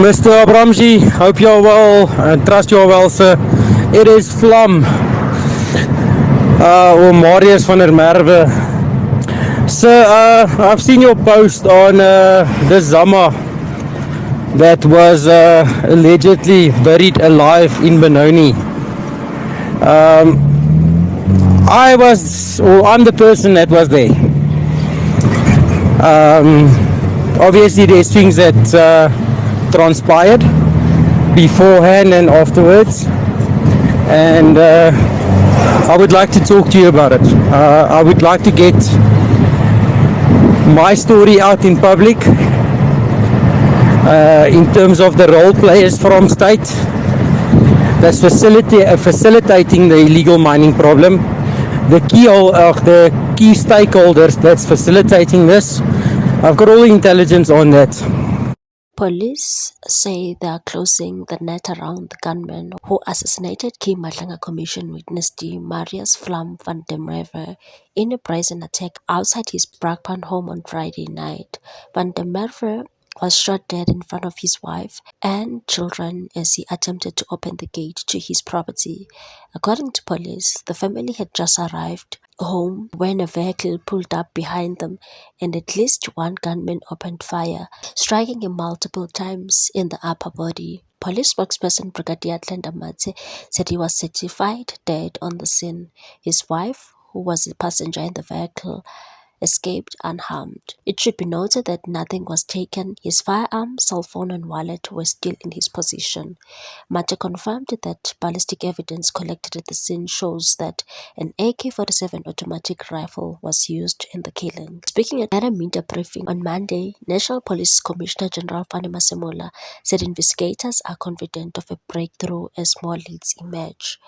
Mr. Abramji, hope you're well and trust you're well, sir. It is Vlam, or Marius van der Merwe. Sir, I've seen your post on this Zama that was allegedly buried alive in Benoni. I'm the person that was there. Obviously, there's things that transpired beforehand and afterwards, and I would like to talk to you about it. I would like to get my story out in public in terms of the role players from state that's facilitating the illegal mining problem, the key stakeholders that's facilitating this. I've got all the intelligence on that. Police say they are closing the net around the gunman who assassinated key Matlanga Commission witness Marius Vlam van der Merwe in a brazen attack outside his Brakpan home on Friday night. Van der Merwe was shot dead in front of his wife and children as he attempted to open the gate to his property. According to police, the family had just arrived home when a vehicle pulled up behind them and at least one gunman opened fire, striking him multiple times in the upper body. Police spokesperson Brigadier Tlenda Matse said he was certified dead on the scene. His wife, who was a passenger in the vehicle, escaped unharmed. It should be noted that nothing was taken. His firearm, cell phone and wallet were still in his possession. Mate confirmed that ballistic evidence collected at the scene shows that an AK-47 automatic rifle was used in the killing. Speaking at a media briefing on Monday, National Police Commissioner General Fanny Masemola said investigators are confident of a breakthrough as more leads emerge,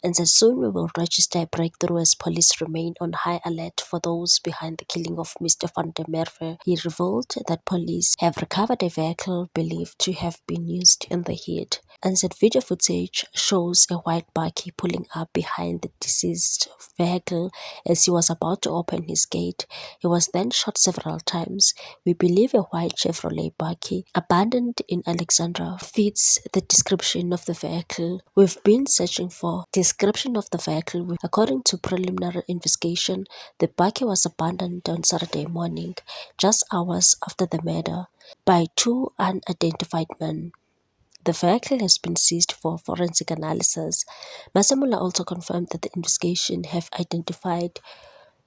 and said soon we will register a breakthrough as police remain on high alert for those behind the killing of Mr. van der Merwe. He revealed that police have recovered a vehicle believed to have been used in the hit, and said video footage shows a white bakkie pulling up behind the deceased vehicle as he was about to open his gate. He was then shot several times. We believe a white Chevrolet bakkie abandoned in Alexandra fits the description of the vehicle. We've been searching for description of the vehicle. According to preliminary investigation, the bakkie was abandoned on Saturday morning, just hours after the murder, by two unidentified men. The vehicle has been seized for forensic analysis. Masemola also confirmed that the investigation have identified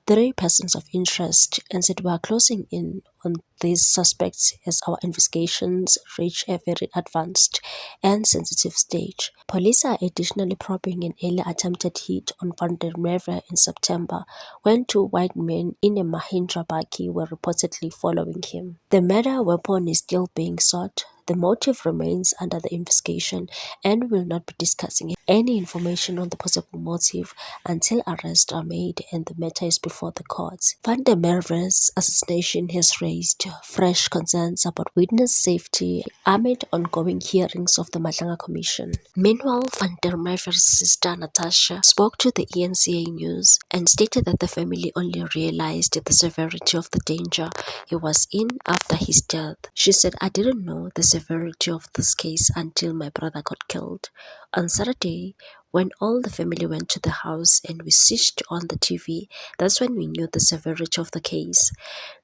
3 persons of interest and said we are closing in on these suspects as our investigations reach a very advanced and sensitive stage. Police are additionally probing an earlier attempted hit on Van der Merwe in September when 2 white men in a Mahindra bakkie were reportedly following him. The murder weapon is still being sought. The motive remains under the investigation and will not be discussing any information on the possible motive until arrests are made and the matter is before the courts. Van der Merwe's assassination has raised fresh concerns about witness safety amid ongoing hearings of the Matlanga Commission. Meanwhile, Van der Merwe's sister Natasha spoke to the ENCA News and stated that the family only realized the severity of the danger he was in after his death. She said, "I didn't know the severity of this case until my brother got killed. On Saturday, when all the family went to the house and we switched on the TV, that's when we knew the severity of the case."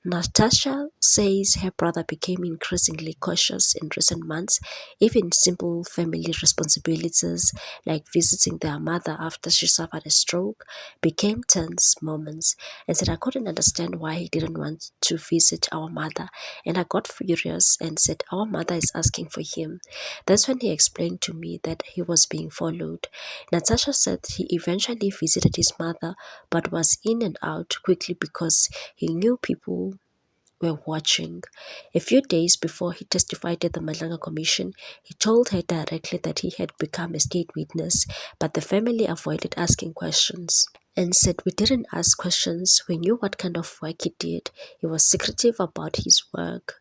Natasha says her brother became increasingly cautious in recent months. Even simple family responsibilities like visiting their mother after she suffered a stroke became tense moments, and said, "I couldn't understand why he didn't want to visit our mother, and I got furious and said our mother is asking for him. That's when he explained to me that he was being followed." Natasha said he eventually visited his mother but was in and out quickly because he knew people were watching. A few days before he testified at the Matlanga Commission, he told her directly that he had become a state witness, but the family avoided asking questions and said, "We didn't ask questions, we knew what kind of work he did. He was secretive about his work."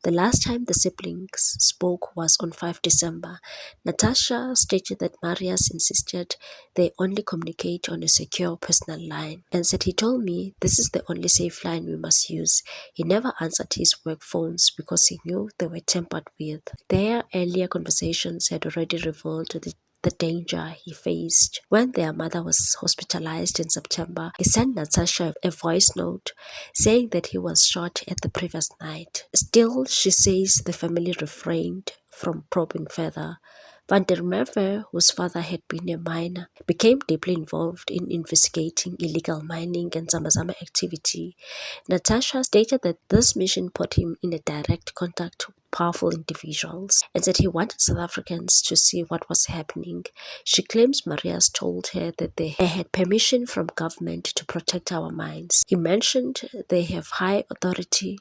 The last time the siblings spoke was on 5 December. Natasha stated that Marius insisted they only communicate on a secure personal line and said, "He told me this is the only safe line we must use. He never answered his work phones because he knew they were tampered with." Their earlier conversations had already revealed the danger he faced. When their mother was hospitalized in September, he sent Natasha a voice note saying that he was shot at the previous night. Still, she says the family refrained from probing further. Van der Merwe, whose father had been a miner, became deeply involved in investigating illegal mining and Zamazama activity. Natasha stated that this mission put him in a direct contact with powerful individuals and that he wanted South Africans to see what was happening. She claims Marius told her that they had permission from government to protect our mines. He mentioned they have high authority,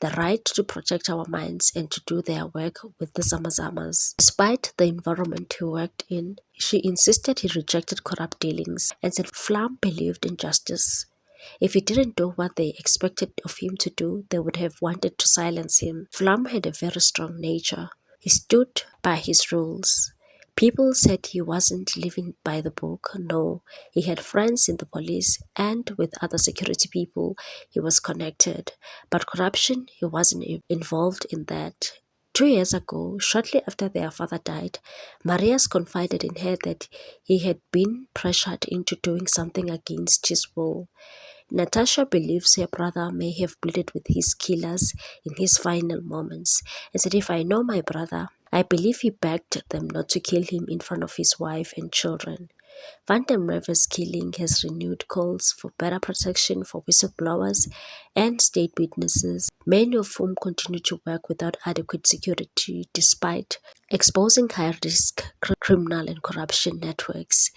the right to protect our mines and to do their work with the Zamazamas. Despite the environment he worked in, she insisted he rejected corrupt dealings and said Flam believed in justice. If he didn't do what they expected of him to do, they would have wanted to silence him. Flam had a very strong nature. He stood by his rules. People said he wasn't living by the book. No, he had friends in the police and with other security people he was connected. But corruption, he wasn't involved in that. 2 years ago, shortly after their father died, Marius confided in her that he had been pressured into doing something against his will. Natasha believes her brother may have pleaded with his killers in his final moments and said, "If I know my brother, I believe he begged them not to kill him in front of his wife and children." Van der Merwe's killing has renewed calls for better protection for whistleblowers and state witnesses, many of whom continue to work without adequate security despite exposing high-risk criminal and corruption networks.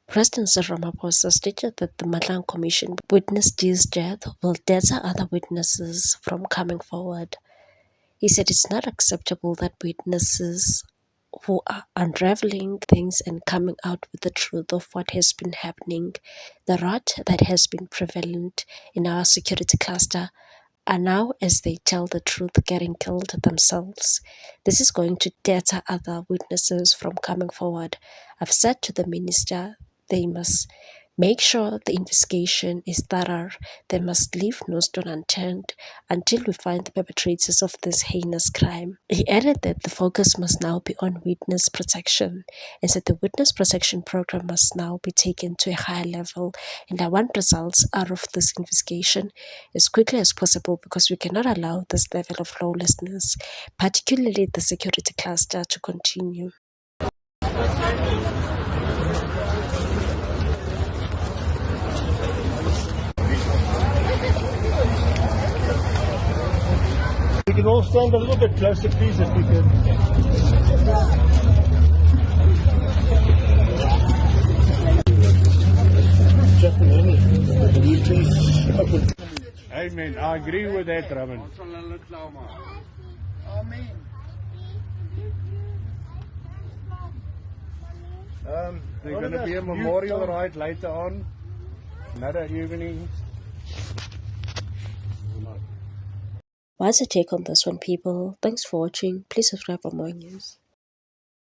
President Cyril Ramaphosa stated that the Madlang Commission witnessed his death will deter other witnesses from coming forward. He said it's not acceptable that witnesses who are unraveling things and coming out with the truth of what has been happening, the rot that has been prevalent in our security cluster, are now, as they tell the truth, getting killed themselves. This is going to deter other witnesses from coming forward. I've said to the minister, they must make sure the investigation is thorough. They must leave no stone unturned until we find the perpetrators of this heinous crime. He added that the focus must now be on witness protection and said the witness protection program must now be taken to a higher level, and I want results out of this investigation as quickly as possible because we cannot allow this level of lawlessness, particularly the security cluster, to continue. We can all stand a little bit closer, please, if we can. Just a minute. Will you please? Amen. I agree with that, Raman. There's going to be a memorial ride later on, another evening. What's your take on this one, people? Thanks for watching. Please subscribe for more news.